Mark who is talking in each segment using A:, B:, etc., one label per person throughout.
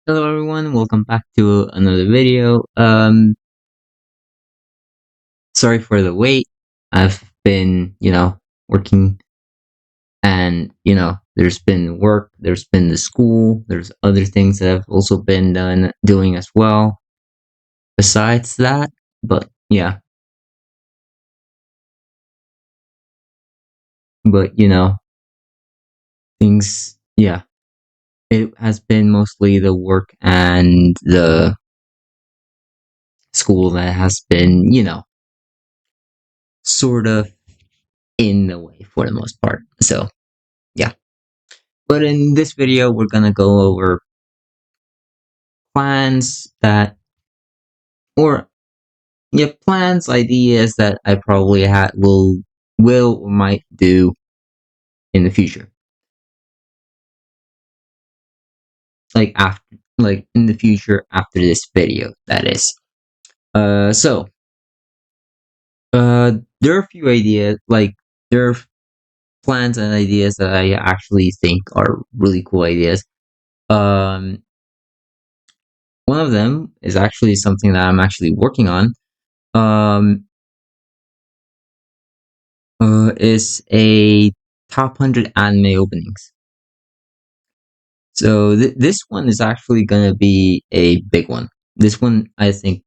A: Hello everyone, welcome back to another video. Sorry for the wait. I've been, working and, there's been work, there's been the school, there's other things that I've also been doing as well besides that. But yeah, but things, yeah, it has been mostly the work and the school that has been, sort of in the way for the most part. So, yeah. But in this video, we're gonna go over plans that, or yeah, plans, ideas that I probably will or might do in the future. Like in the future after this video, that is. So, there are a few ideas, like, there are plans and ideas that I actually think are really cool ideas. Um, one of them is actually something that I'm actually working on. Um, is a top 100 anime openings. So this one is actually gonna be a big one. This one, I think,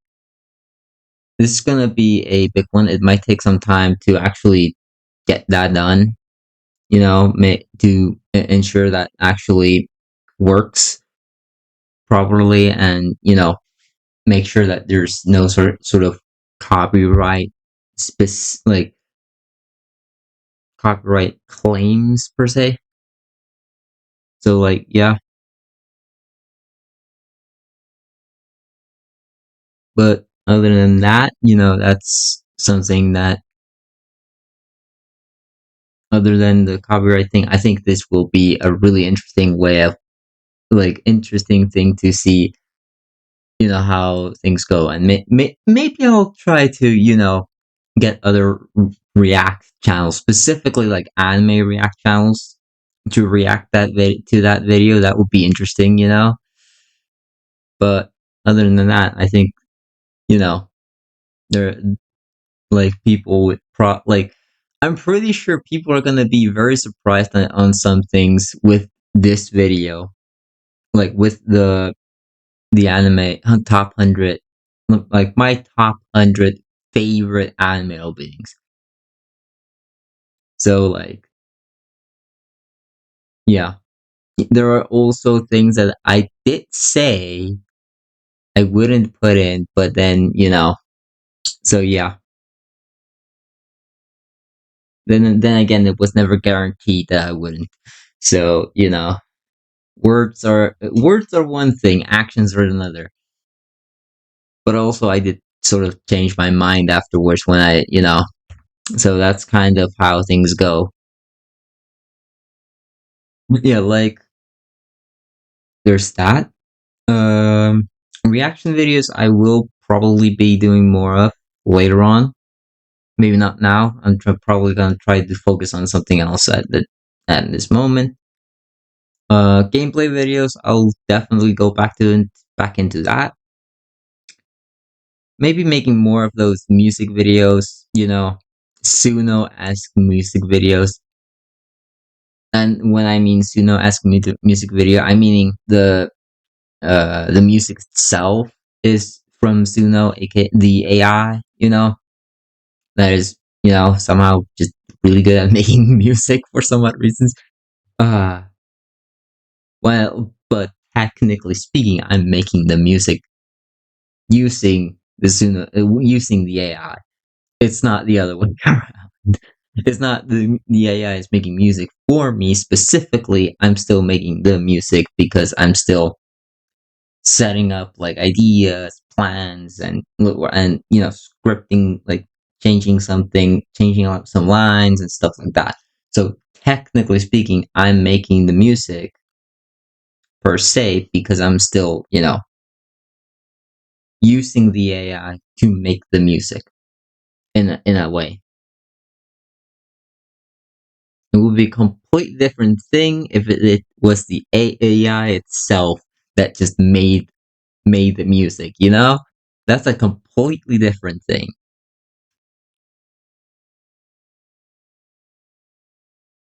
A: this is gonna be a big one. It might take some time to actually get that done. To ensure that actually works properly, and make sure that there's no sort of copyright like copyright claims per se. So like yeah, but other than that, that's something that, other than the copyright thing, I think this will be a really interesting way of, like, interesting thing to see, how things go. And maybe I'll try to, get other React channels, specifically like anime React channels, to react to that video. That would be interesting. But other than that, I think, you know, there like people with like, I'm pretty sure people are gonna be very surprised on some things with this video, like with the anime top 100, like my top 100 favorite anime openings. So like, yeah, there are also things that I did say I wouldn't put in, but then, so yeah. Then again, it was never guaranteed that I wouldn't. So, words are one thing, actions are another. But also, I did sort of change my mind afterwards when so that's kind of how things go. Yeah, like, there's that. Um, Reaction videos I will probably be doing more of later on. Maybe not now. I'm probably gonna try to focus on something else at this moment. Gameplay videos, I'll definitely go back into that. Maybe making more of those music videos, Suno-esque music videos. And when I mean Suno-esque music video, I meaning the music itself is from Suno, aka the AI, that is, somehow just really good at making music for some odd reasons. Uh but technically speaking, I'm making the music using using the AI. It's not the other way around. It's not the AI is making music for me specifically. I'm still making the music because I'm still setting up like ideas, plans, and scripting, like changing up some lines and stuff like that. So technically speaking, I'm making the music per se because I'm still, using the AI to make the music in a way. It would be a complete different thing if it was the AI itself that just made the music, you know? That's a completely different thing.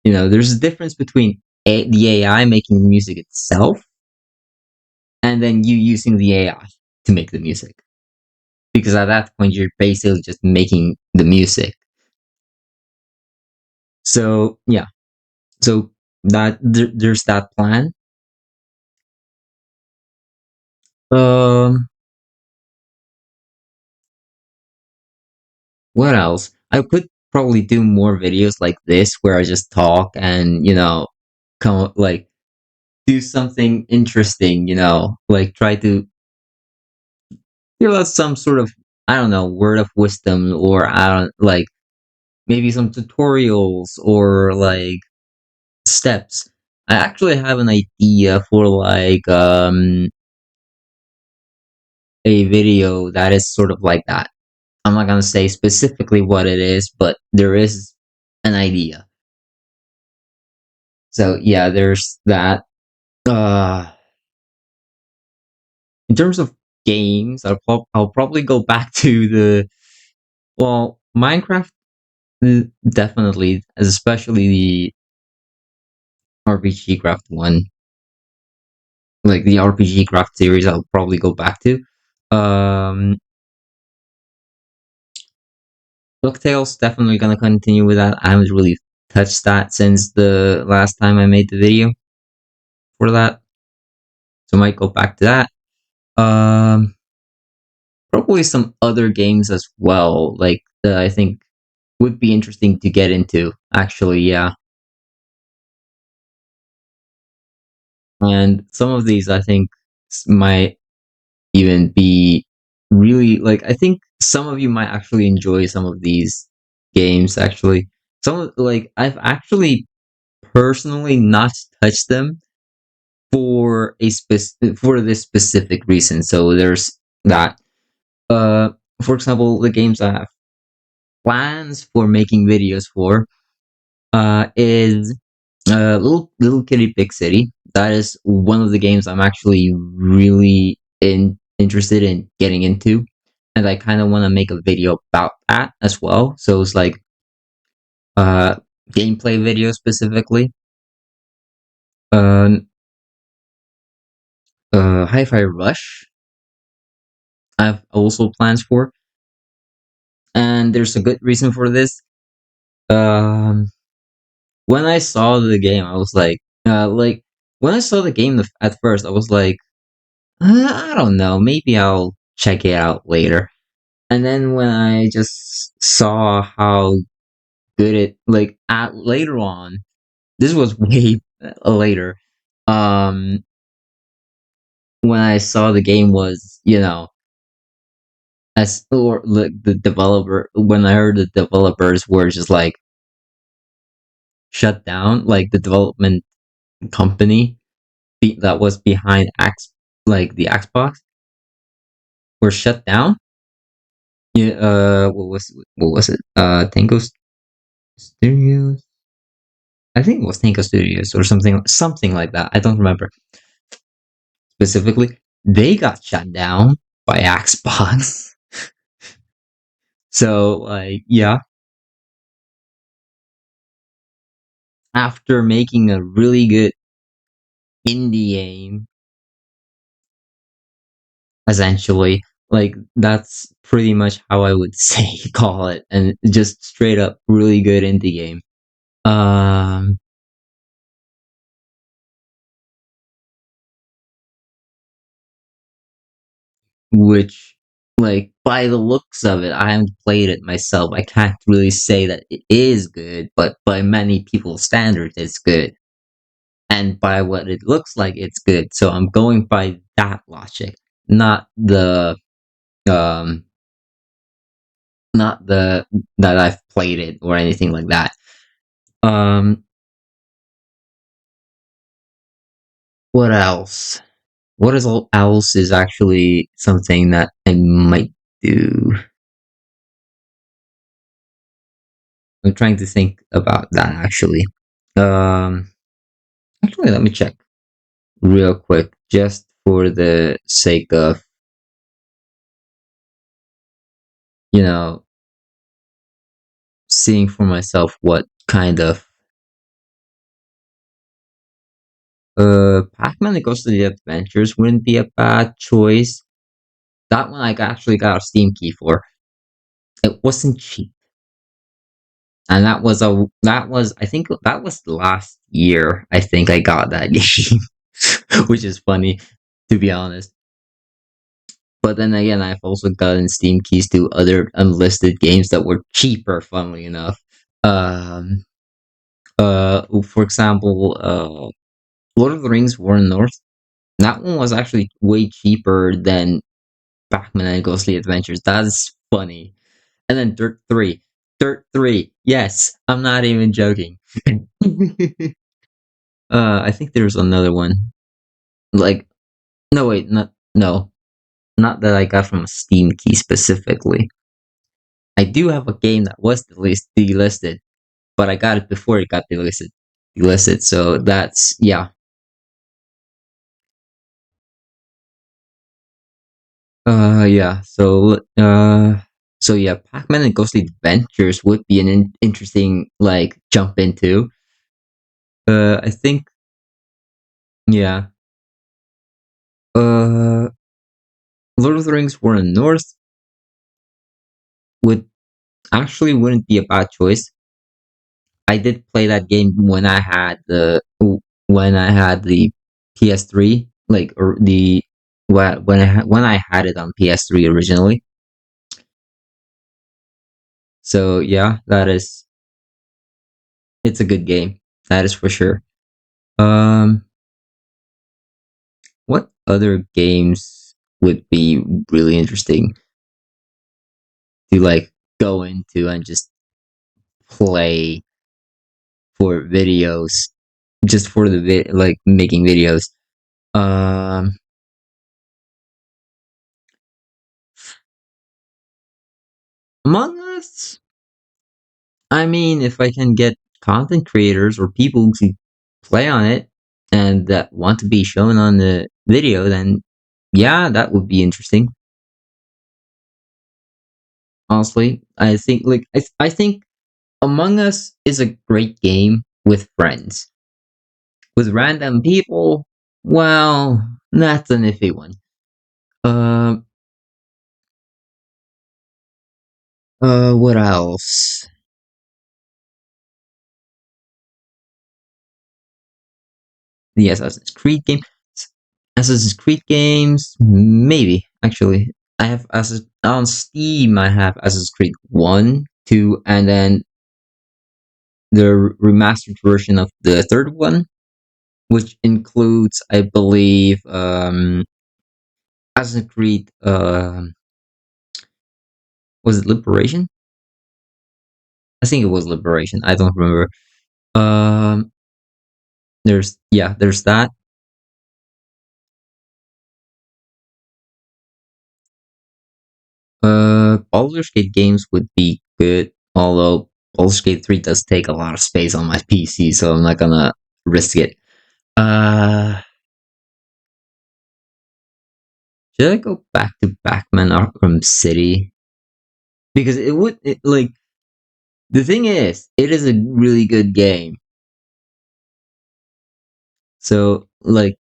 A: You know, there's a difference between the AI making the music itself and then you using the AI to make the music. Because at that point, you're basically just making the music. So, yeah. So, there's that plan. Um, what else? I could probably do more videos like this where I just talk and, come like do something interesting, like try to give us some sort of, I don't know, word of wisdom, or I don't like maybe some tutorials or like steps. I actually have an idea for like a video that is sort of like that. I'm not gonna say specifically what it is, but there is an idea. So yeah, there's that. In terms of games, I'll probably go back to the, well, Minecraft, definitely, especially the RPG Craft one, like the RPG Craft series. I'll probably go back to. Um, DuckTales, definitely gonna continue with that. I haven't really touched that since the last time I made the video for that, so I might go back to that. Um, Probably some other games as well, like that I think would be interesting to get into. Actually, yeah, and some of these I think might even be really like. I think some of you might actually enjoy some of these games. Actually, like I've actually personally not touched them for this specific reason. So there's that. Uh, for example, the games I have plans for making videos for is Little Kitty Big City. That is one of the games I'm actually really interested in getting into, and I kind of want to make a video about that as well. So it's like uh gameplay video specifically. Uh, Hi-Fi Rush. I have also plans for, and there's a good reason for this. Um, when I saw the game, I was like when I saw the game at first, I was like, I don't know, maybe I'll check it out later. And then when I just saw how good it, like at later on, this was way later. Um, when I saw the game was, as or like the developer, when I heard the developers were just like shut down, like the development company that was behind like the Xbox were shut down. Yeah, what was it? Tango Studios. I think it was Tango Studios or something like that. I don't remember specifically. They got shut down by Xbox. So like yeah, after making a really good indie game, essentially, like that's pretty much how I would say call it, and just straight up really good indie game. Um, which like by the looks of it, I haven't played it myself. I can't really say that it is good, but by many people's standards, it's good. And by what it looks like, it's good. So I'm going by that logic, not the um, not the that I've played it or anything like that. Um, what else? Else is actually something that I might do. I'm trying to think about that actually. Actually, let me check real quick just for the sake of, you know, seeing for myself what kind of Pac-Man that goes to the adventures wouldn't be a bad choice. That one actually got a Steam key for. It wasn't cheap. And that was I think that was last year I think I got that game. Which is funny to be honest. But then again, I've also gotten Steam keys to other unlisted games that were cheaper, funnily enough. Um, for example, Lord of the Rings War in the North. That one was actually way cheaper than Pac-Man and Ghostly Adventures. That's funny. And then Dirt 3. Dirt 3. Yes, I'm not even joking. I think there's another one. Like, no, wait, not that I got from a Steam key specifically. I do have a game that was delisted, but I got it before it got delisted. Delisted, so that's yeah. Yeah. So yeah, Pac-Man and Ghostly Adventures would be an interesting like jump into. I think yeah. Uh, Lord of the Rings War in the North would actually wouldn't be a bad choice. I did play that game when I had the PS3, like or the when I had it on PS3 originally. So yeah, it's a good game. That is for sure. Um, what other games would be really interesting to like go into and just play for videos, just for the like making videos. Um, Among Us. I mean, if I can get content creators or people to play on it and that want to be shown on the video, then yeah, that would be interesting. Honestly, I think Among Us is a great game with friends. With random people, well, that's an iffy one. Uh, what else? The Assassin's Creed game. Assassin's Creed games, maybe actually. I have on Steam. I have Assassin's Creed 1, 2, and then the remastered version of the third one, which includes, I believe, Assassin's Creed. Was it Liberation? I think it was Liberation. I don't remember. Um, there's that. Baldur's Gate games would be good, although Baldur's Gate 3 does take a lot of space on my PC, so I'm not gonna risk it. Uh, should I go back to Batman Arkham City? Because like the thing is, it is a really good game. So like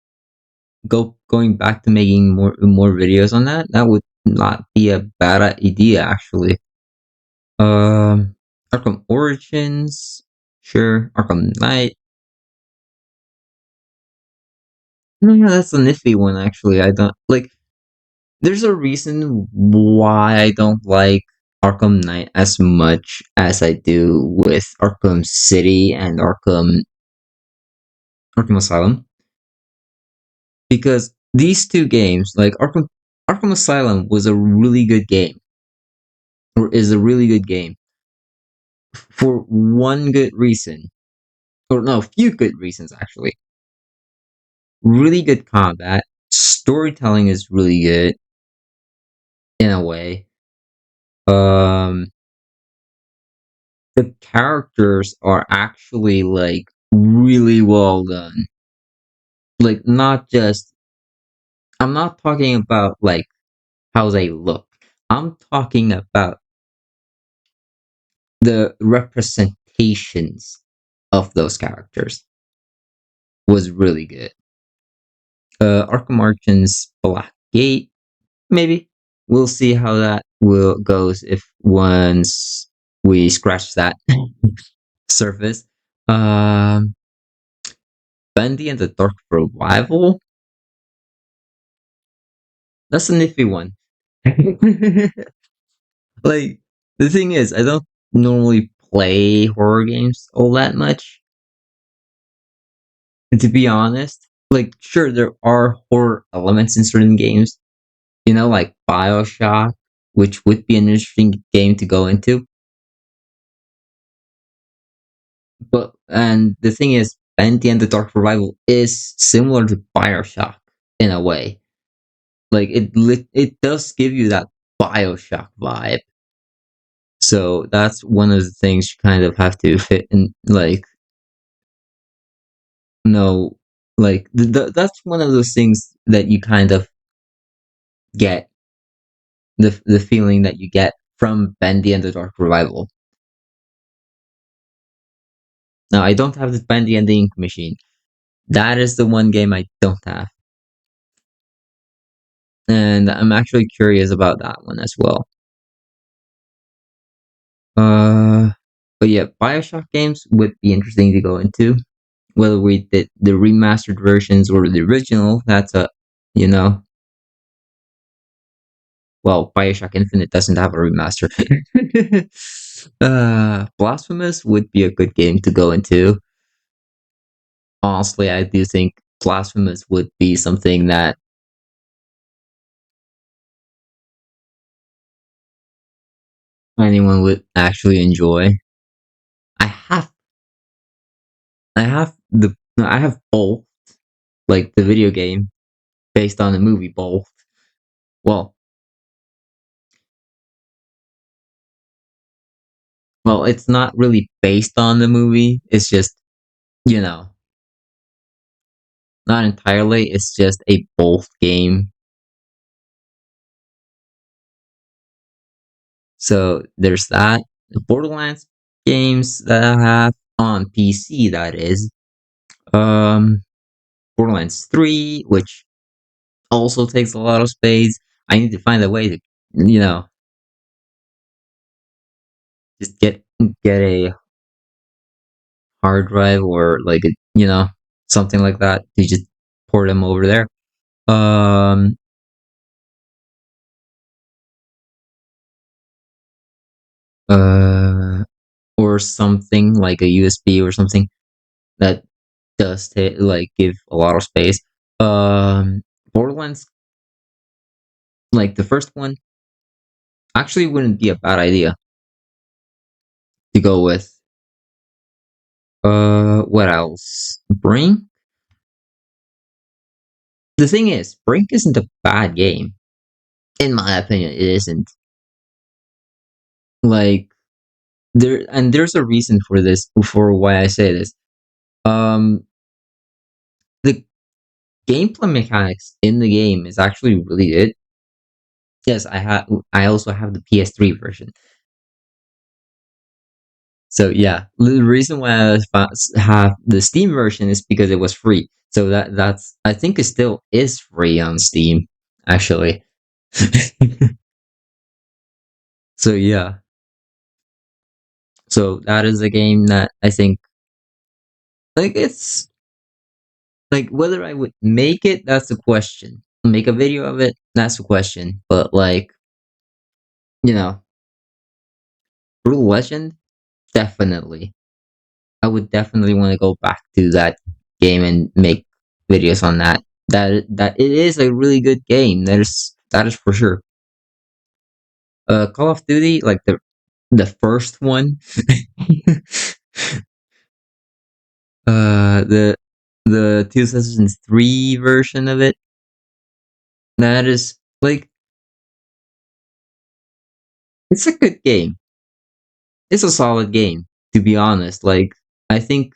A: going back to making more videos on that would not be a bad idea actually. Arkham Origins, sure. Arkham Knight. No, yeah, that's a nifty one actually. I don't like. There's a reason why I don't like Arkham Knight as much as I do with Arkham City and Arkham Asylum, because these two games, like Arkham Asylum, was a really good game, or is a really good game for one good reason, or no, a few good reasons actually. Really good combat, storytelling is really good in a way. Um, the characters are actually like really well done. Like not just I'm not talking about like how they look. I'm talking about the representations of those characters was really good. Arkham Origins Black Gate, maybe. We'll see how that will goes if once we scratch that surface. Um, Bendy and the Dark Revival. That's an iffy one. Like the thing is, I don't normally play horror games all that much. To be honest, like sure there are horror elements in certain games, like Bioshock, which would be an interesting game to go into. But and the thing is, Bendy and the Dark Revival is similar to Bioshock in a way. Like it does give you that Bioshock vibe. So that's one of the things you kind of have to fit in, like know, like that's one of those things that you kind of get the feeling that you get from Bendy and the Dark Revival. Now I don't have the Bendy and the Ink Machine. That is the one game I don't have, and I'm actually curious about that one as well. Uh, but yeah, Bioshock games would be interesting to go into. Whether we did the remastered versions or the original, that's a, you know, well, Bioshock Infinite doesn't have a remaster. Blasphemous would be a good game to go into. Honestly, I do think Blasphemous would be something that anyone would actually enjoy. I have, I have both, like the video game based on the movie, both. Well, well, it's not really based on the movie. It's just, you know, not entirely. It's just a both game. So there's that. The Borderlands games that I have on PC, that is. Um, Borderlands 3, which also takes a lot of space. I need to find a way to, you know, just get a hard drive or like a, something like that to just port them over there. Um, uh, or something like a USB or something that does like give a lot of space. Borderlands, like the first one, actually wouldn't be a bad idea to go with. What else? Brink. The thing is, Brink isn't a bad game. In my opinion, it isn't. Like there's a reason for this, for why I say this. Um, the gameplay mechanics in the game is actually really good. Yes, I also have the PS3 version. So yeah, the reason why have the Steam version is because it was free. So that's I think it still is free on Steam, actually. So yeah, so that is a game that I think, like, it's like whether I would make it, that's the question. Make a video of it, that's the question. But like, you know, Brutal Legend, definitely. I would definitely want to go back to that game and make videos on that. That it is a really good game. That is for sure. Call of Duty, like the first one, the 2003 version of it. That is like, it's a good game. It's a solid game, to be honest. Like I think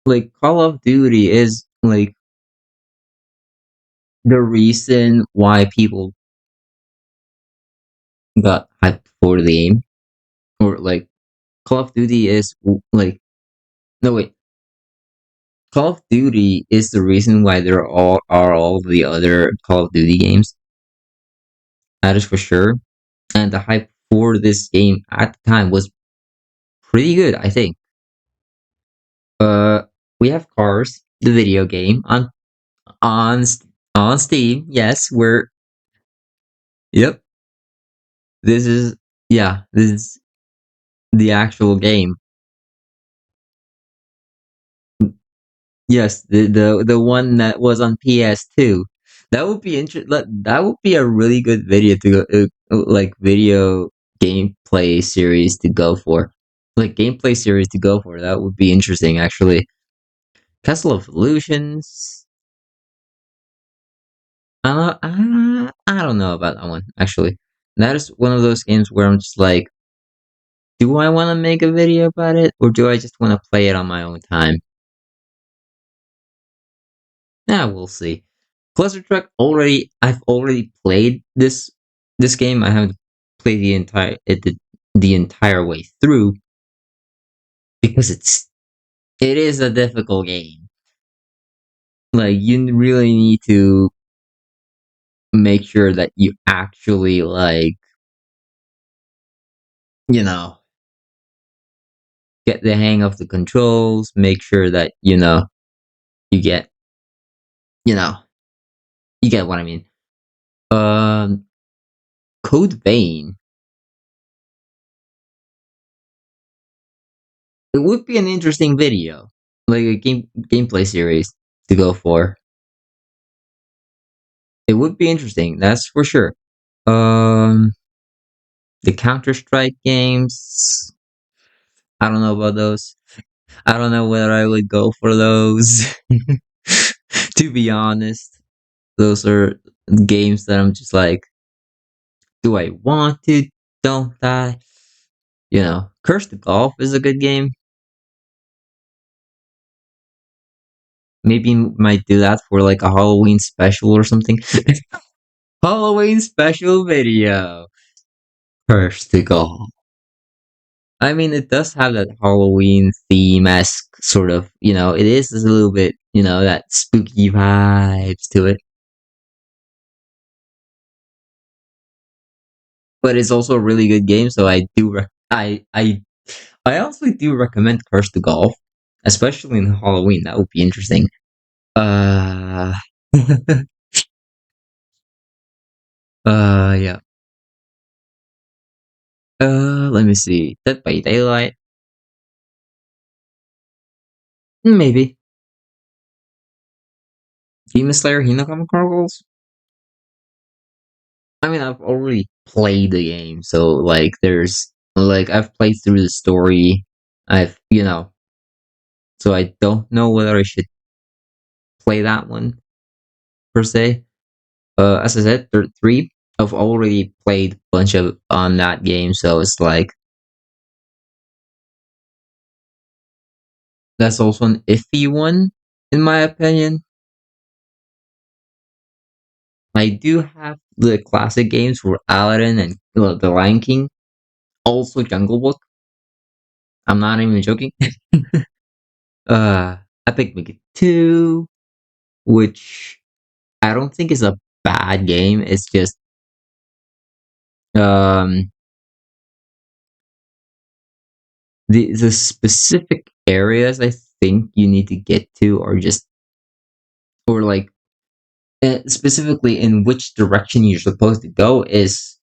A: like Call of Duty is like the reason why people got hyped for the game, or like Call of Duty is like no wait, Call of Duty is the reason why there all the other Call of Duty games. That is for sure. And the hype for this game at the time was pretty good, I think. Uh, we have Cars, the video game on on Steam. Yes, we're yep. This is yeah, this is the actual game. Yes, the one that was on PS2. That would be that would be a really good video to go like video gameplay series to go for. Like gameplay series to go for. That would be interesting actually. Castle of Illusions. I don't know about that one actually. That is one of those games where I'm just like, do I want to make a video about it or do I just want to play it on my own time? Yeah, we'll see. Cluster Truck I've already played this game. I haven't played the entire way through because it is a difficult game. Like you really need to make sure that you actually like, you know, get the hang of the controls, make sure that, you get, you know, you get what I mean. Um Code Vein. It would be an interesting video. Like a gameplay series to go for. It would be interesting, that's for sure. Um the Counter Strike games. I don't know about those. I don't know whether I would go for those. To be honest, those are games that I'm just like, do I want to? Don't I? Curse to Golf is a good game. Maybe might do that for like a Halloween special or something. Halloween special video. Curse to Golf. I mean, it does have that Halloween theme esque sort of, it is a little bit, that spooky vibes to it. But it's also a really good game, so I do, I honestly do recommend Curse to Golf, especially in Halloween. That would be interesting. Uh, yeah. Let me see. Dead by Daylight, maybe. Demon Slayer Hinokama Chronicles. I mean, I've already played the game, so like, I've played through the story. So I don't know whether I should play that one per se. As I said, three. I've already played a bunch of on that game, so it's like that's also an iffy one, in my opinion. I do have the classic games for Aladdin and The Lion King, also Jungle Book. I'm not even joking. Epic Mickey 2, which I don't think is a bad game. It's just um the specific areas I think you need to get to are just or like specifically in which direction you're supposed to go is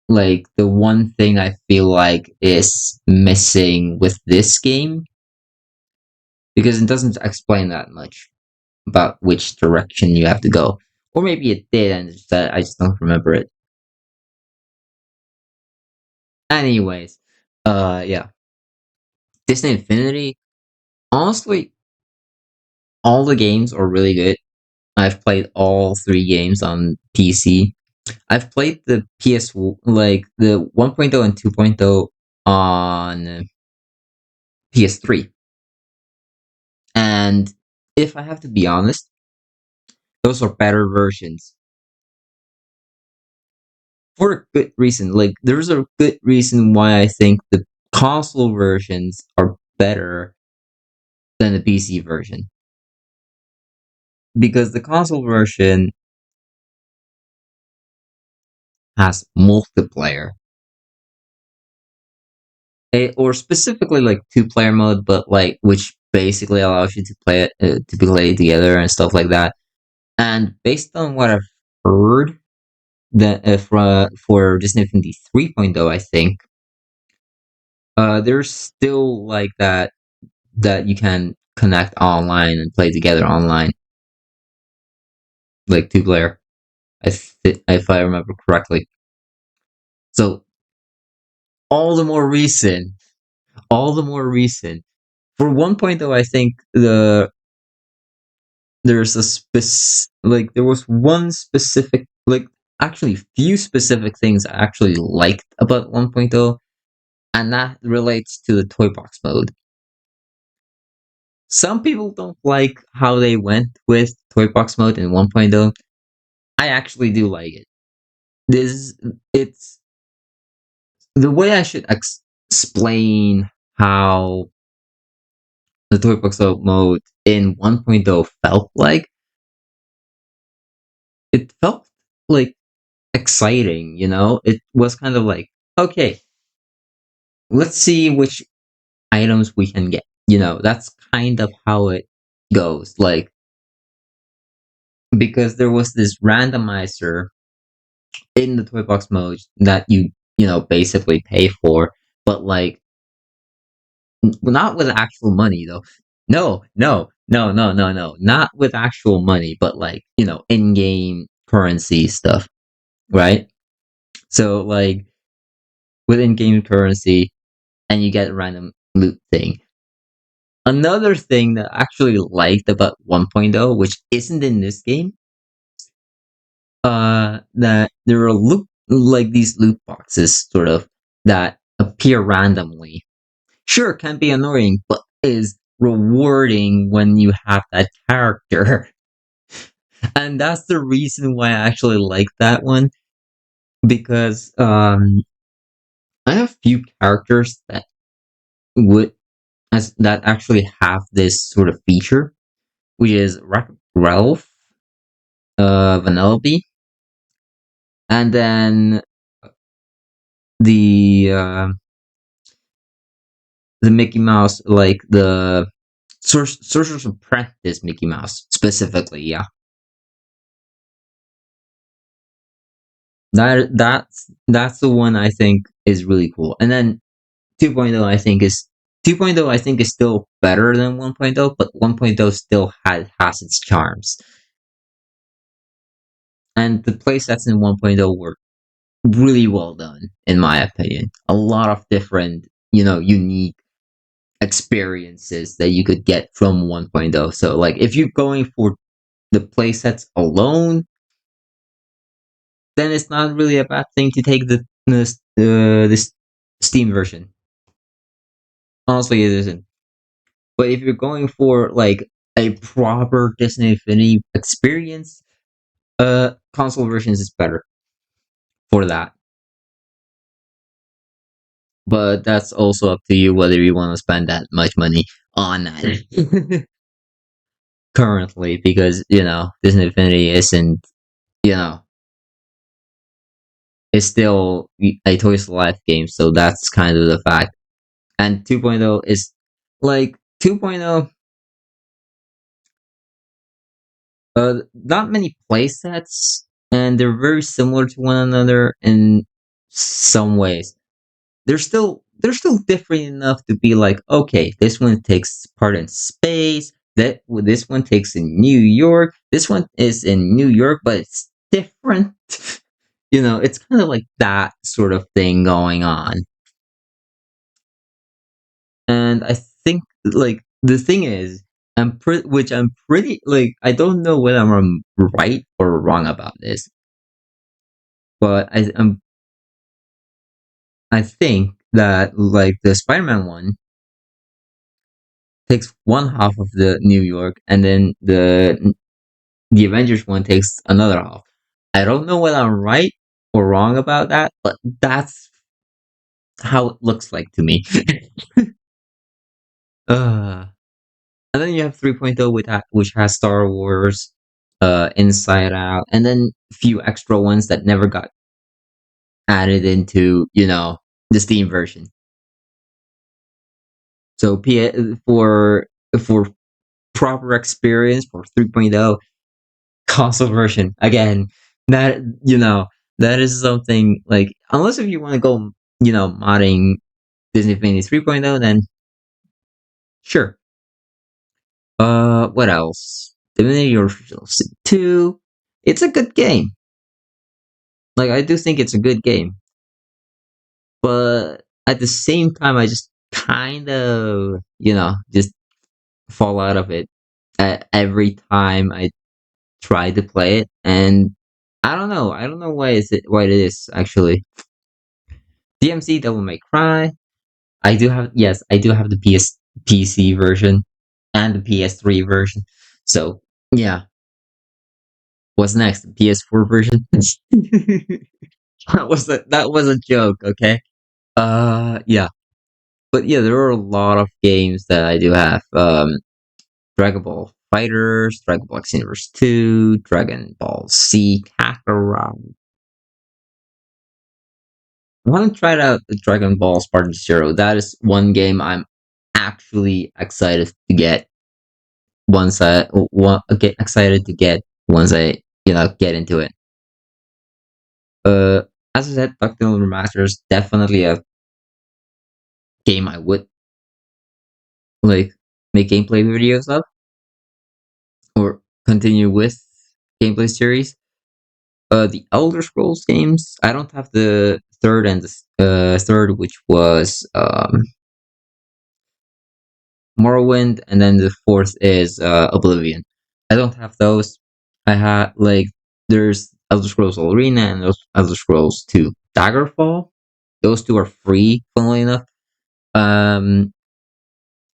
A: like the one thing I feel like is missing with this game because it doesn't explain that much about which direction you have to go. Or maybe it did and I just don't remember it. Anyways, yeah. Disney Infinity, honestly, all the games are really good. I've played all three games on PC. I've played the like the 1.0 and 2.0 on PS3. And if I have to be honest, Those are better versions for a good reason. Like there's a good reason why I think the console versions are better than the PC version, because the console version has multiplayer. Or specifically like two-player mode, but like which basically allows you to play it to play together and stuff like that. And based on what I've heard, that for Disney Infinity 3.0, I think there's still like that you can connect online and play together online, like two-player. If I remember correctly. So all the more reason, all the more reason. For 1.0, I think there's a like there was one specific, like actually few specific things I actually liked about 1.0, and that relates to the toy box mode. Some people don't like how they went with toy box mode in 1.0. I actually do like it. This it's the way I should explain how the toy box mode in 1.0 felt like. It felt like exciting, you know? It was kind of like, okay, let's see which items we can get. You know, that's kind of how it goes. Like, because there was this randomizer in the toy box mode that you know, basically pay for, but like, not with actual money though. No, no, no, no, no, no. Not with actual money, but like, you know, in game currency stuff, right? So, like, with in game currency, and you get a random loot thing. Another thing that I actually liked about 1.0, which isn't in this game, that there are loot like these loot boxes sort of that appear randomly. Sure, can be annoying, but is rewarding when you have that character. And that's the reason why I actually like that one, because I have few characters that would as that actually have this sort of feature, which is Ralph, Vanellope, and then the uh, the Mickey Mouse, like the Sorcerer's Apprentice Mickey Mouse specifically. Yeah, that's the one I think is really cool. And then 2.0 I think is 2.0 I think is still better than 1.0, but 1.0 still has its charms. And the playsets in 1.0 were really well done, in my opinion. A lot of different, you know, unique experiences that you could get from 1.0. So, like, if you're going for the playsets alone, then it's not really a bad thing to take this Steam version. Honestly, it isn't. But if you're going for like a proper Disney Infinity experience, console versions is better for that. But that's also up to you whether you want to spend that much money on that currently, because you know Disney Infinity isn't, you know, it's still a Toys to Life game, so that's kind of the fact. And 2.0 is like 2.0. Not many playsets, and they're very similar to one another in some ways. They're still different enough to be like, okay, this one takes part in space. That this one takes in New York. This one is in New York, but it's different. You know, it's kind of like that sort of thing going on. And I think like the thing is, which I'm pretty like I don't know whether I'm right or wrong about this, but I think that like the Spider-Man one takes one half of the New York, and then the Avengers one takes another half. I don't know whether I'm right or wrong about that, but that's how it looks like to me. uh, and then you have 3.0 with which has Star Wars, Inside Out, and then a few extra ones that never got added into, the Steam version. So for proper experience for 3.0 console version again, that that is something like, unless if you want to go, modding Disney Infinity 3.0, then sure. What else? Divinity Original Sin 2. It's a good game. Like, I do think it's a good game, but at the same time, I just kind of, just fall out of it every time I try to play it, and I don't know. I don't know why it is actually. DMC Devil May Cry. I do have the PC version and the PS3 version. So yeah, what's next? The PS4 version. That was a joke. Okay. Yeah, but yeah, there are a lot of games that I do have. Dragon Ball Fighters, Dragon Ball Xenoverse 2, Dragon Ball Z Kakarot. I haven't tried out the Dragon Ball Spartan Zero. That is one game I'm actually excited to get get excited to get once I get into it. Uh, as I said, Ducktail Remaster is definitely a game I would like make gameplay videos of or continue with gameplay series. The Elder Scrolls games. I don't have the third and the third, which was Morrowind, and then the fourth is Oblivion. I don't have those. I have like there's Elder Scrolls Arena and those Elder Scrolls 2 Daggerfall. Those two are free, funnily enough. And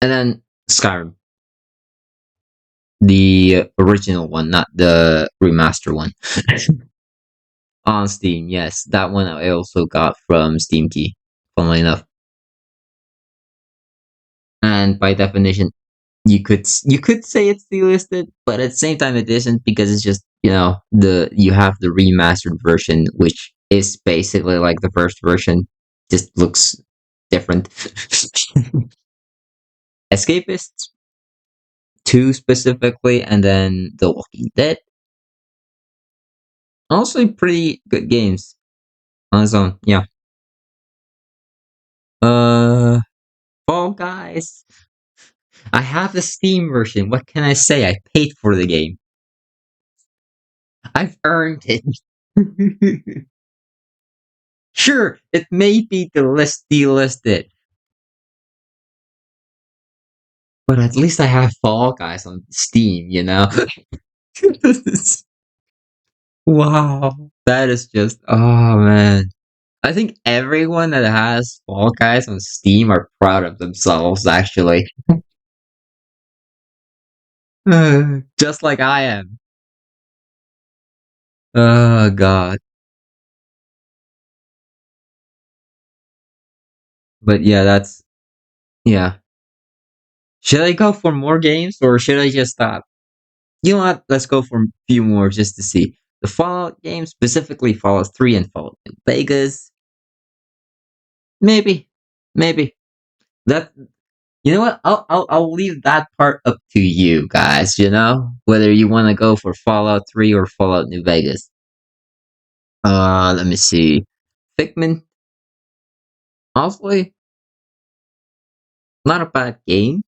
A: then Skyrim, the original one, not the remaster one, on Steam. Yes, that one I also got from Steam Key, funnily enough. And by definition, you could say it's delisted, but at the same time it isn't, because it's just the you have the remastered version, which is basically like the first version, just looks different. Escapists 2 specifically, and then The Walking Dead, also pretty good games on its own. Yeah. Uh, Fall Guys. I have the Steam version. What can I say? I paid for the game. I've earned it. Sure, it may be delisted, but at least I have Fall Guys on Steam, Wow. That is just, oh man. I think everyone that has Fall Guys on Steam are proud of themselves, actually. Just like I am. Oh god. But yeah, yeah. Should I go for more games or should I just stop? You know what? Let's go for a few more just to see. The Fallout games, specifically Fallout 3 and Fallout New Vegas. Maybe. Maybe. That You know what? I'll leave that part up to you guys, whether you want to go for Fallout 3 or Fallout New Vegas. Let me see. Figment, honestly, not a bad game,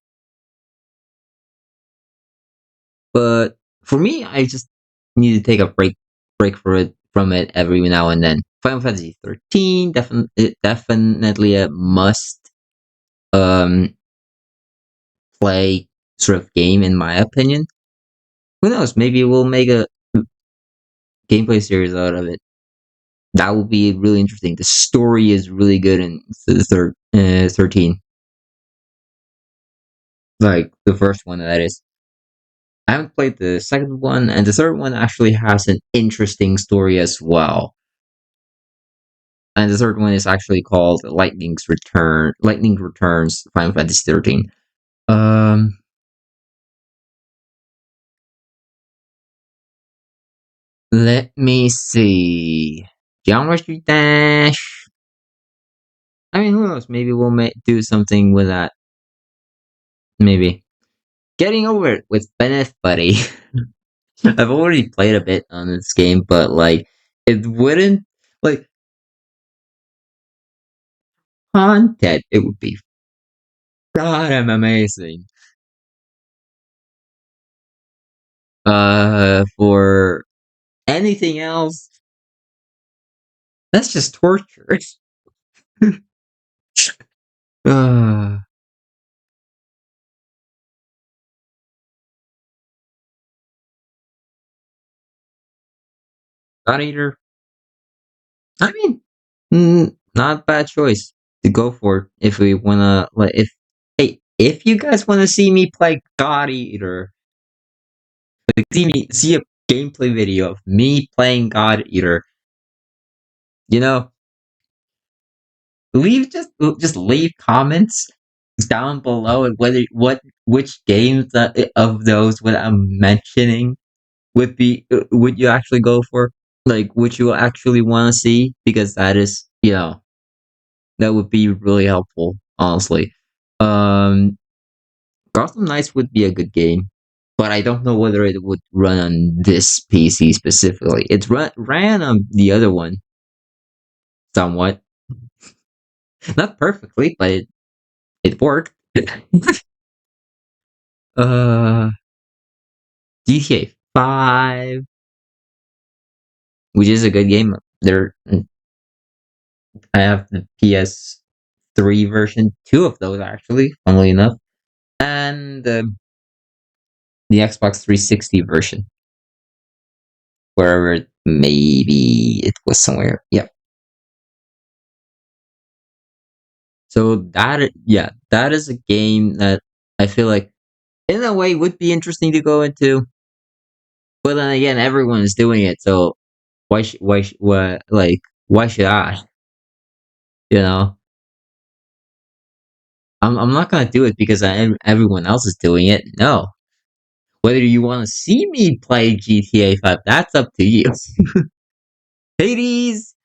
A: but for me, I just need to take a break from it every now and then. Final Fantasy 13, definitely a must um play sort of game in my opinion. Who knows? Maybe we'll make a gameplay series out of it. That will be really interesting. The story is really good in the 13, like the first one that is. I haven't played the second one, and the third one actually has an interesting story as well. And the third one is actually called Lightning Returns Final Fantasy 13. Um, Let me see. Geometry Dash. I mean, who knows? Maybe we'll do something with that. Maybe. Getting over it with Bennett Buddy. I've already played a bit on this game, but like, it wouldn't like content. It would be God, I'm amazing. For anything else, that's just torture. uh, God Eater. I mean, not a bad choice to go for if we wanna like if hey if you guys wanna see me play God Eater, like see a gameplay video of me playing God Eater, you know, leave just leave comments down below and whether what which games of those what I'm mentioning would you actually go for? Like, would you actually want to see? Because that is, that would be really helpful, honestly. Um, Gotham Knights would be a good game, but I don't know whether it would run on this PC specifically. Ran on the other one somewhat, not perfectly, but it worked. uh, GTA 5, which is a good game. There, I have the PS3 version, two of those actually, funnily enough, and the Xbox 360 version, wherever maybe it was somewhere. Yeah. So yeah, that is a game that I feel like, in a way, would be interesting to go into. But then again, everyone is doing it, so why should I? You know, I'm not gonna do it because everyone else is doing it. No, whether you want to see me play GTA 5, that's up to you. Hades,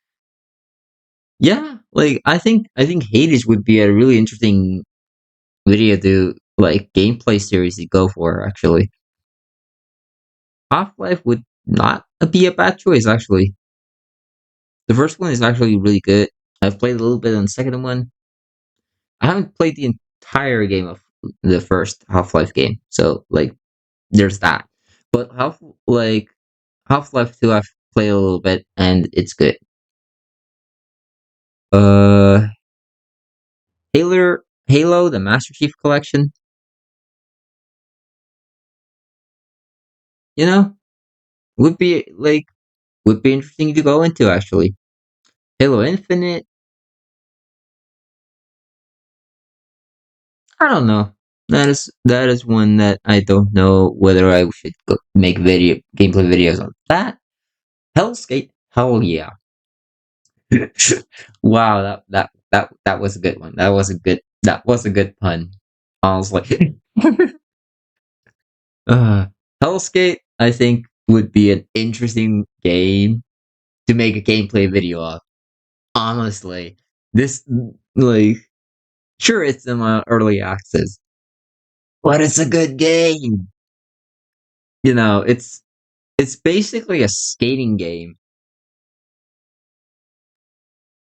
A: yeah, like I think Hades would be a really interesting video to like gameplay series to go for. Actually, Half Life would not be a bad choice. Actually, the first one is actually really good. I've played a little bit on the second one. I haven't played the entire game of the first Half Life game, so like there's that. But Half Life 2, I've played a little bit and it's good. Uh, Halo, the Master Chief Collection. You know, would be like would be interesting to go into actually. Halo Infinite. I don't know. That is one that I don't know whether I should make video gameplay videos on that. Hellscape. Hell yeah. Wow, that was a good one. That was a good pun. Honestly. uh Hellscape, I think, would be an interesting game to make a gameplay video of. Honestly. This like sure it's in my early access, but it's a good game. It's basically a skating game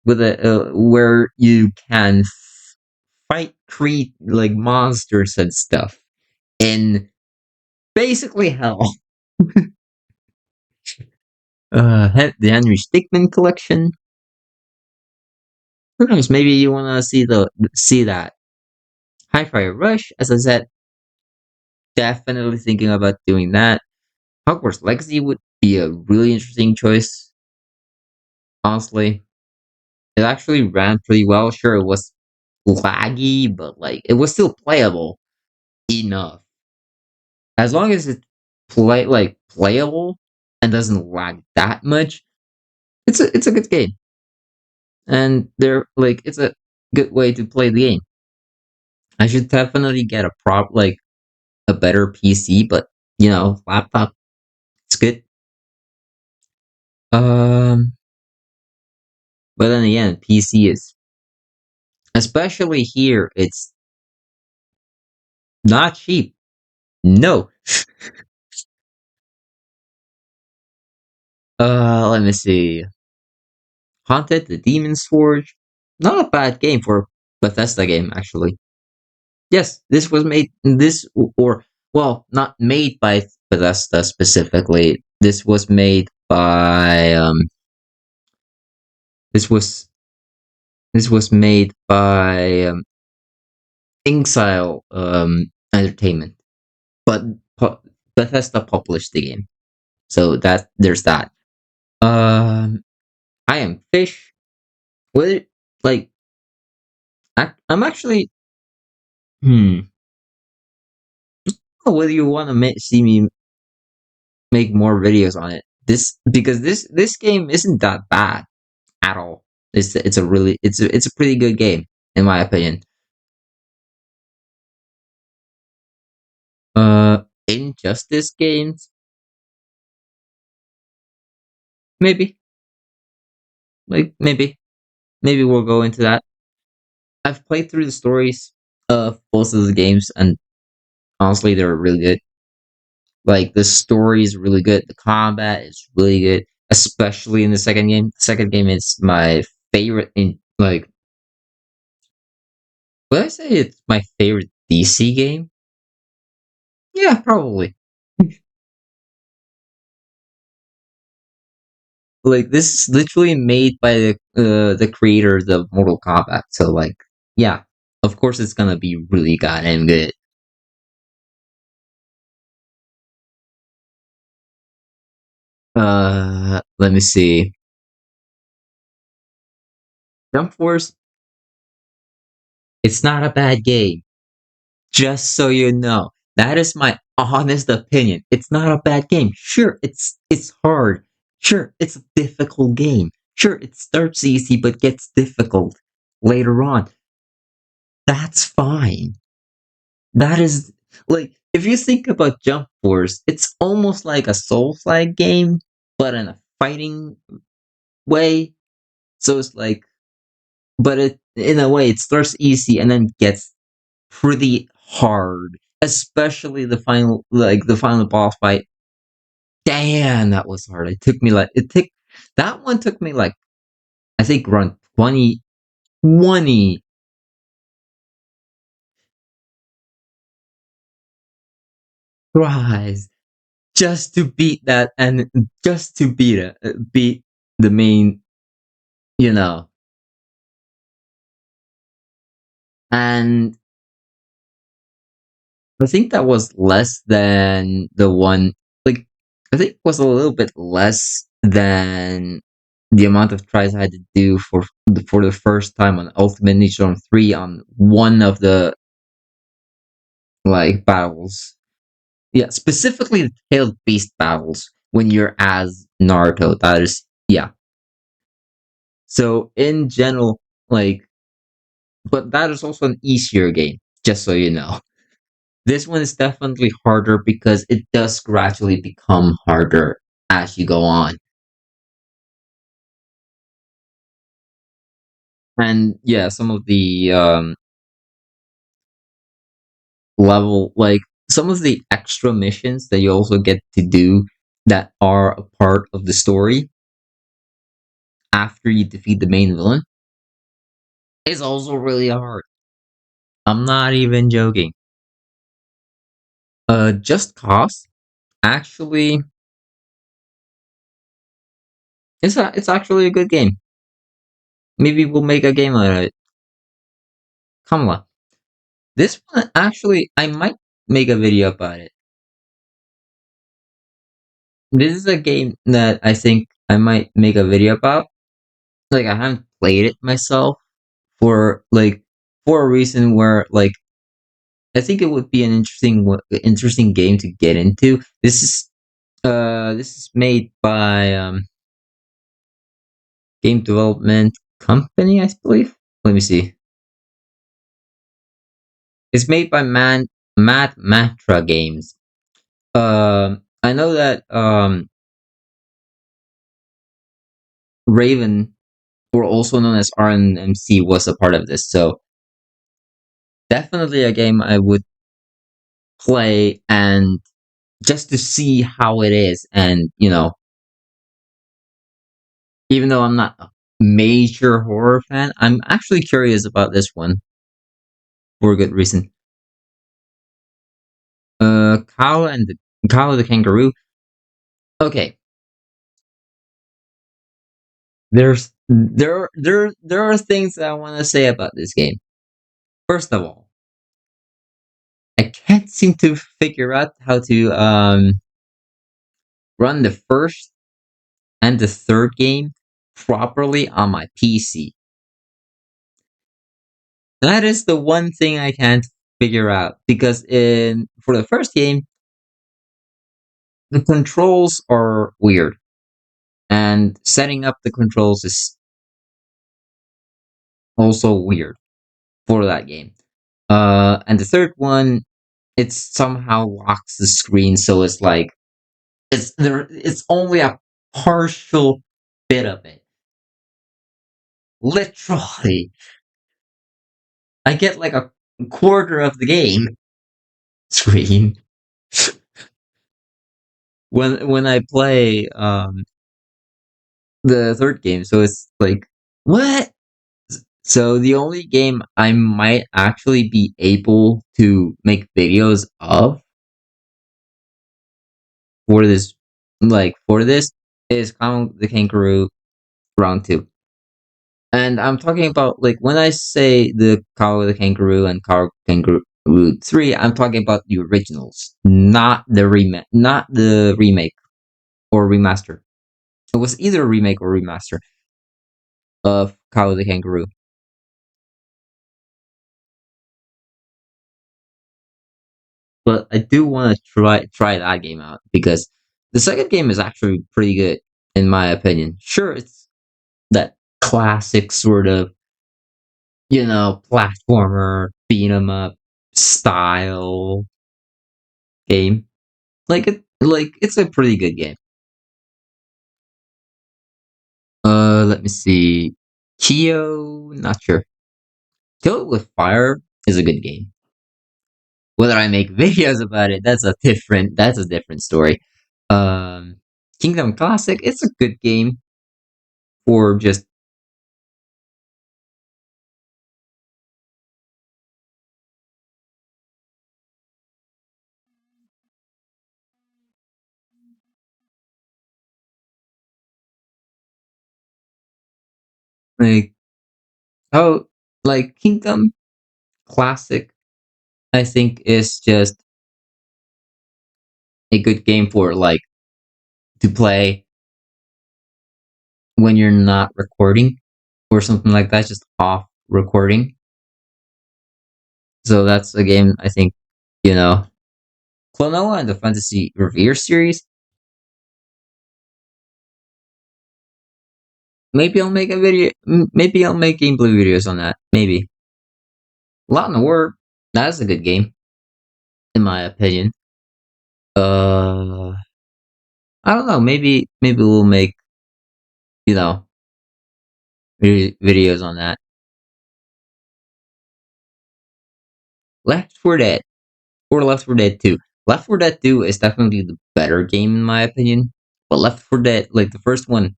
A: with a where you can fight create like monsters and stuff in basically hell. The Henry Stickmin collection. Who knows? Maybe you want to see that. Hi-Fi Rush, as I said, definitely thinking about doing that. Hogwarts Legacy would be a really interesting choice. Honestly, it actually ran pretty well. Sure, it was laggy, but like it was still playable enough. As long as it playable and doesn't lag that much, it's a good game, and they're like it's a good way to play the game. I should definitely get a a better PC, but laptop, it's good. Um, but then again, PC is, especially here, it's not cheap. No. Let me see. Haunted the Demon's Forge. Not a bad game for Bethesda game, actually. Yes, this was made this or well, not made by Bethesda specifically. This was this was made by Inxile Entertainment, but Bethesda published the game, so that there's that. Um, I am Fish. Whether like I'm actually hmm. Whether you want to see me make more videos on it. This because this game isn't that bad at all. It's a really it's a pretty good game in my opinion. Injustice games, maybe maybe we'll go into that. I've played through the stories of both of the games, and honestly, they're really good. Like the story is really good, the combat is really good, especially in the second game. The second game is my favorite in like. Would I say it's my favorite DC game? Yeah, probably. Like this is literally made by the creators of Mortal Kombat. So like, yeah, of course it's gonna be really goddamn good. Let me see. Jump Force. It's not a bad game. Just so you know, that is my honest opinion. It's not a bad game. Sure, it's hard. Sure, it's a difficult game. Sure, it starts easy but gets difficult later on. That's fine. That is like if you think about Jump Force, it's almost like a Souls-like game, but in a fighting way. So it's like, but it in a way it starts easy and then gets pretty hard, especially the final boss fight. Damn, that was hard. It took that one took me like I think around 20 tries just to beat that and just to beat the main, you know. And I think that was less than the one like I think it was a little bit less than the amount of tries I had to do for the first time on Ultimate Ninja Storm 3 on one of the like battles. Yeah, specifically the Tailed Beast battles when you're as Naruto. That is yeah. So in general, like but that is also an easier game, just so you know. This one is definitely harder because it does gradually become harder as you go on. And yeah, some of the level like some of the extra missions that you also get to do that are a part of the story after you defeat the main villain is also really hard. I'm not even joking. Just Cause actually it's actually a good game. Maybe we'll make a game out of it. Kamala. This one actually I might make a video about it. This is a game that I think I might make a video about. Like I haven't played it myself for a reason where like I think it would be an interesting game to get into. This is made by game development company, I believe. Let me see. It's made by Mad Matra Games. I know that Raven, or also known as RNMC, was a part of this. So definitely a game I would play, and just to see how it is. And even though I'm not a major horror fan, I'm actually curious about this one for a good reason. Kyle the kangaroo. Okay, there are things that I want to say about this game. First of all, I can't seem to figure out how to run the first and the third game properly on my PC. That is the one thing I can't figure out, because in for the first game, the controls are weird, and setting up the controls is also weird for that game. And the third one, it somehow locks the screen, so it's like it's there. It's only a partial bit of it. Literally, I get like a quarter of the game screen when I play the third game. So it's like, what? So the only game I might actually be able to make videos of for this, is Kong the Kangaroo Round Two. And I'm talking about, like, when I say the Cow the Kangaroo and Cow Kangaroo 3, I'm talking about the originals, not the remake or remaster. It was either a remake or remaster of Cow the Kangaroo. But I do want to try that game out, because the second game is actually pretty good in my opinion. Sure, it's that classic sort of, platformer beat 'em up style game. It's a pretty good game. Let me see. Kyo, not sure. Kill It With Fire is a good game. Whether I make videos about it, that's a different story. Um, Kingdom Classic, it's a good game for just, like, oh, like Kingdom Classic, I think is just a good game for, like, to play when you're not recording or something like that, just off recording. So that's a game I think, you know, Klonoa and the Fantasy Revere series. Maybe I'll make a video. Maybe I'll make gameplay videos on that. Maybe. A Lot in the Word. That's a good game, in my opinion. Uh, I don't know. Maybe we'll make, you know videos on that. Left 4 Dead, or Left 4 Dead 2. Left 4 Dead 2 is definitely the better game in my opinion. But Left 4 Dead, like the first one,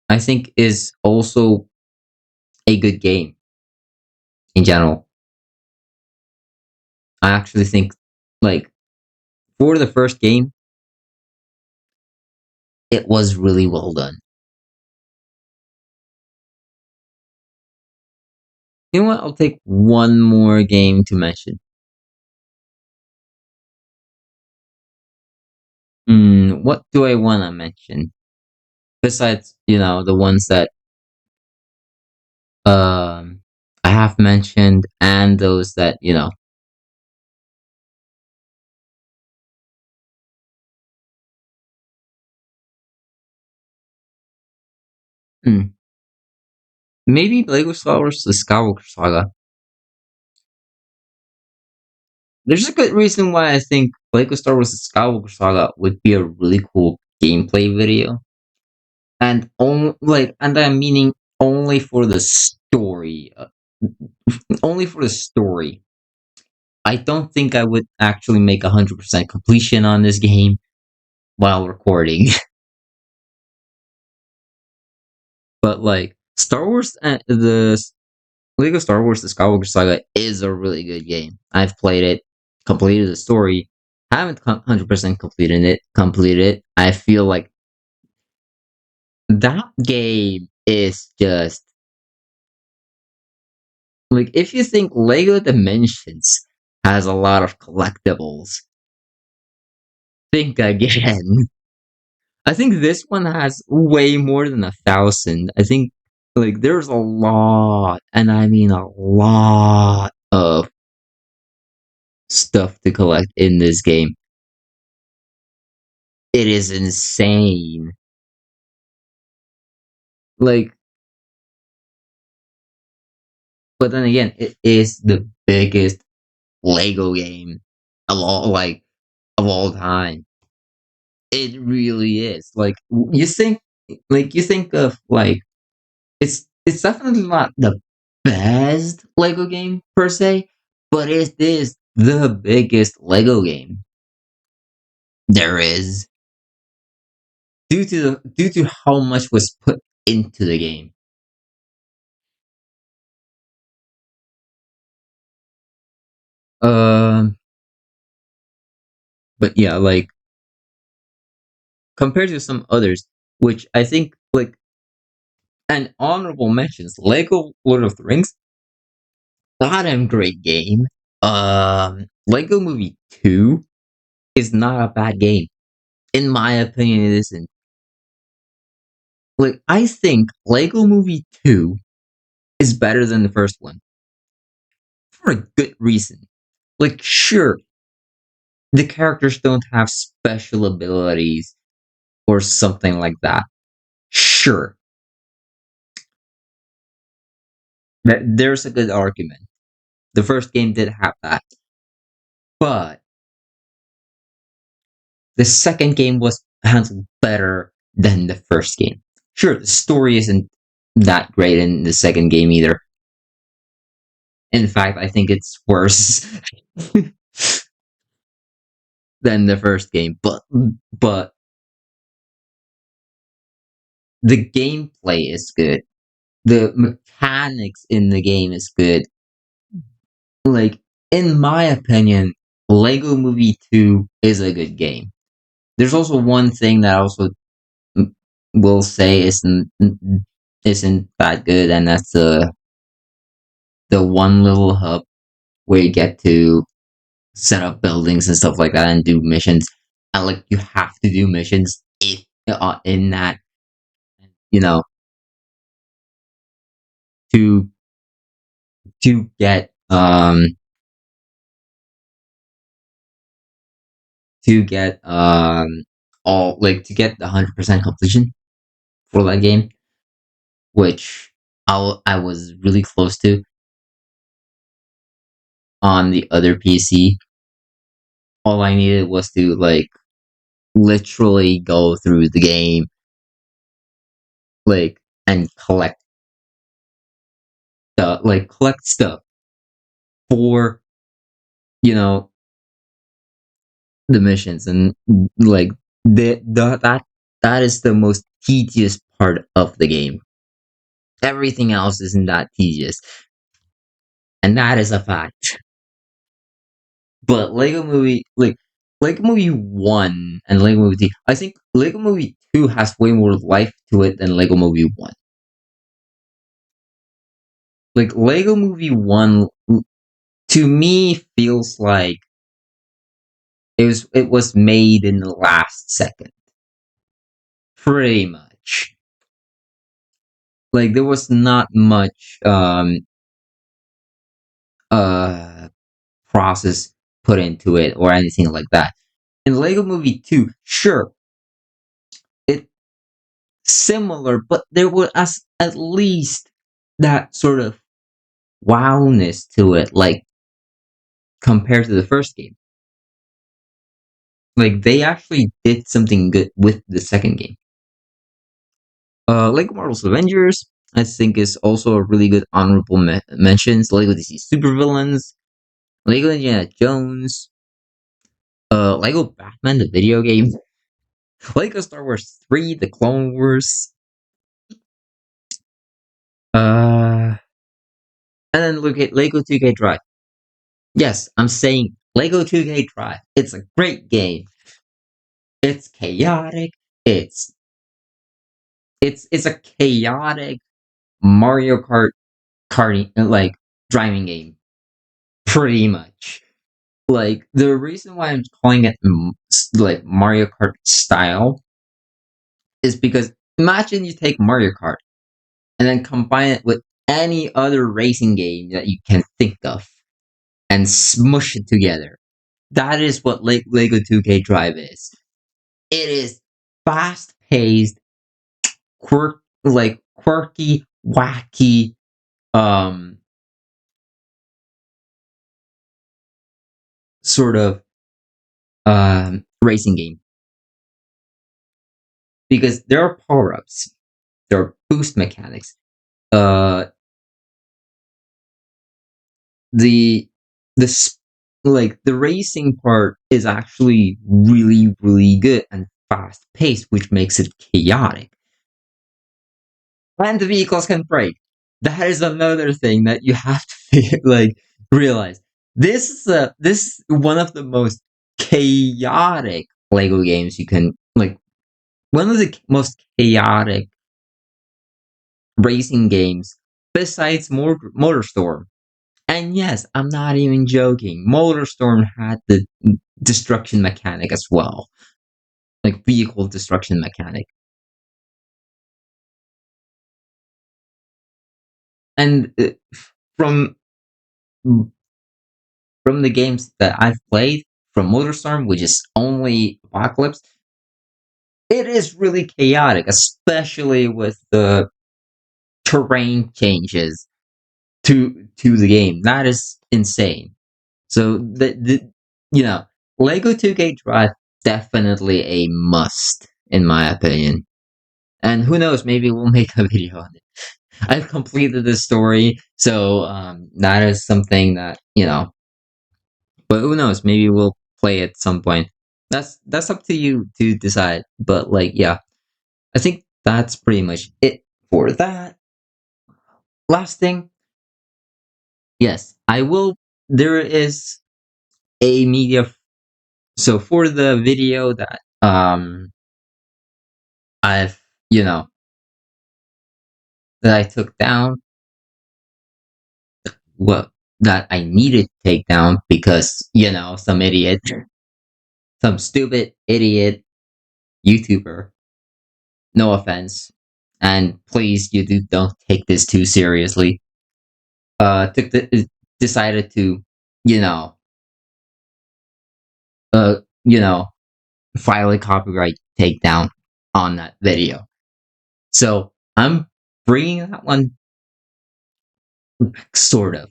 A: I think is also a good game in general. I actually think, like, for the first game, it was really well done. You know what? I'll take one more game to mention. What do I want to mention? Besides, the ones that I have mentioned, and those that. Hmm. Maybe Lego Star Wars: The Skywalker Saga. There's a good reason why I think Lego Star Wars: The Skywalker Saga would be a really cool gameplay video, and only and I'm meaning only for the story, only for the story. I don't think I would actually make 100% completion on this game while recording. But like Star Wars, the Lego Star Wars: The Skywalker Saga is a really good game. I've played it, completed the story. Haven't 100% completed it. Completed it. I feel like that game is just like if you think Lego Dimensions has a lot of collectibles, think again. I think this one has way more than 1,000. I think like there's a lot, and I mean a lot of stuff to collect in this game. It is insane. Like, but then again, it is the biggest Lego game of all time. It really is. You think of like it's definitely not the best Lego game per se, but it is the biggest Lego game there is due to how much was put into the game. Um, but yeah, like compared to some others, which I think like and honorable mentions, Lego Lord of the Rings, goddamn great game. Lego Movie 2 is not a bad game. In my opinion, it isn't. Like, I think Lego Movie 2 is better than the first one for a good reason. Like, sure, the characters don't have special abilities or something like that. Sure, there's a good argument. The first game did have that. But the second game was handled better than the first game. Sure, the story isn't that great in the second game either. In fact, I think it's worse than the first game. But the gameplay is good. The mechanics in the game is good. Like in my opinion, Lego Movie 2 is a good game. There's also one thing that I also will say isn't that good, and that's the one little hub where you get to set up buildings and stuff like that and do missions. And like you have to do missions if in that you know to to get to get all like to get the 100% completion for that game, which I was really close to on the other PC. All I needed was to like literally go through the game like and collect stuff for you know the missions and like that is the most tedious part of the game. Everything else isn't that tedious, and that is a fact. But Lego Movie 1 and Lego Movie 2, I think Lego Movie 2 has way more life to it than Lego Movie 1. Like Lego Movie 1 to me feels like it was made in the last second. Pretty much. Like there was not much uh process put into it or anything like that. In Lego Movie 2, sure, it similar, but there was at least that sort of wowness to it, like compared to the first game. Like they actually did something good with the second game. Lego Marvel's Avengers, I think, is also a really good honorable mentions. Lego DC Supervillains, Lego Indiana Jones, Lego Batman the video game, Lego Star Wars 3, The Clone Wars, and then look at Lego 2K Drive. Yes, I'm saying Lego 2K Drive. It's a great game. It's chaotic. It's it's a chaotic Mario Kart karting like driving game, pretty much. Like the reason why I'm calling it like Mario Kart style is because imagine you take Mario Kart and then combine it with any other racing game that you can think of and smush it together. That is what Lego 2K Drive is. It is fast paced, quirky, wacky, um, sort of racing game because there are power ups, there are boost mechanics. Uh, the the like the racing part is actually really good and fast paced, which makes it chaotic. And the vehicles can brake. That is another thing that you have to like realize. This is one of the most chaotic Lego games you can like. One of the most chaotic racing games besides MotorStorm. And yes, I'm not even joking. MotorStorm had the destruction mechanic as well, like vehicle destruction mechanic. And from from the games that I've played from MotorStorm, which is only Apocalypse, it is really chaotic, especially with the terrain changes to the game. That is insane. So the you know Lego 2K Drive definitely a must in my opinion. And who knows, maybe we'll make a video on it. I've completed the story, so that is something that but who knows? Maybe we'll play at some point. That's up to you to decide. But like, yeah, I think that's pretty much it for that. Last thing, yes, I will. There is a media. So for the video that I've that I took down, well, that I needed to take down because some idiot, some stupid idiot YouTuber. No offense, and please, don't take this too seriously. Took the decided to, you know, uh, you know, file a copyright takedown on that video. So I'm bringing that one back, sort of.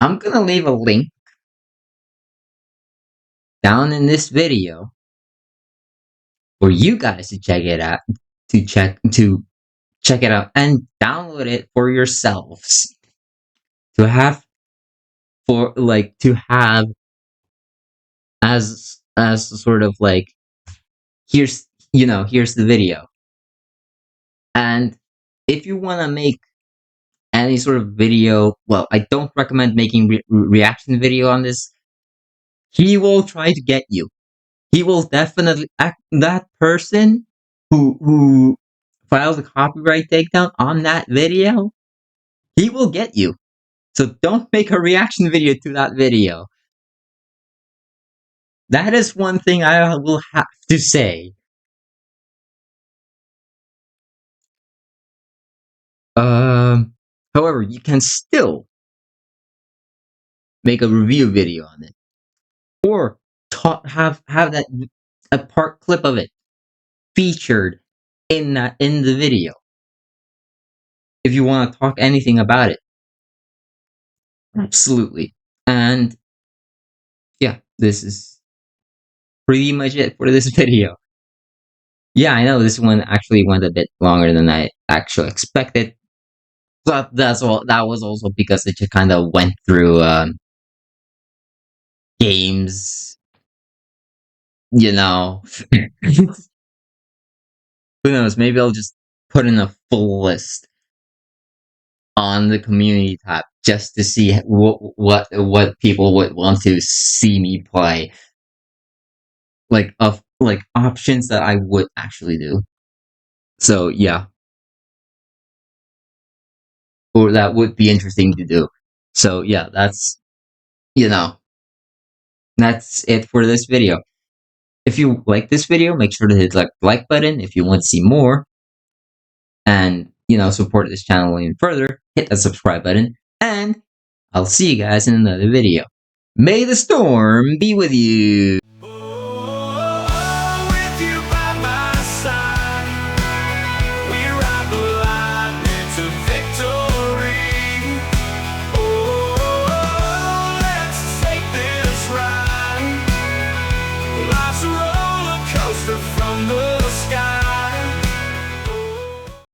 A: I'm gonna leave a link down in this video for you guys to check it out, to check it out and download it for yourselves to have to have as sort of like here's the video. And if you want to make any sort of video, well, I don't recommend making reaction video on this. He will try to get you. He will definitely that person who files a copyright takedown on that video. He will get you. So don't make a reaction video to that video. That is one thing I will have to say. Um, However, you can still make a review video on it, or have that a part clip of it featured in the video if you want to talk anything about it. Absolutely. And yeah, this is pretty much it for this video. Yeah, I know this one actually went a bit longer than I actually expected, but that's all. That was also because it just kind of went through games, you know. Who knows? Maybe I'll just put in a full list on the community tab just to see what people would want to see me play, like of like options that I would actually do. So yeah, or that would be interesting to do. So yeah, you know that's it for this video. If you like this video, make sure to hit like the like button. If you want to see more and support this channel even further, hit that subscribe button, and I'll see you guys in another video. May the storm be with you.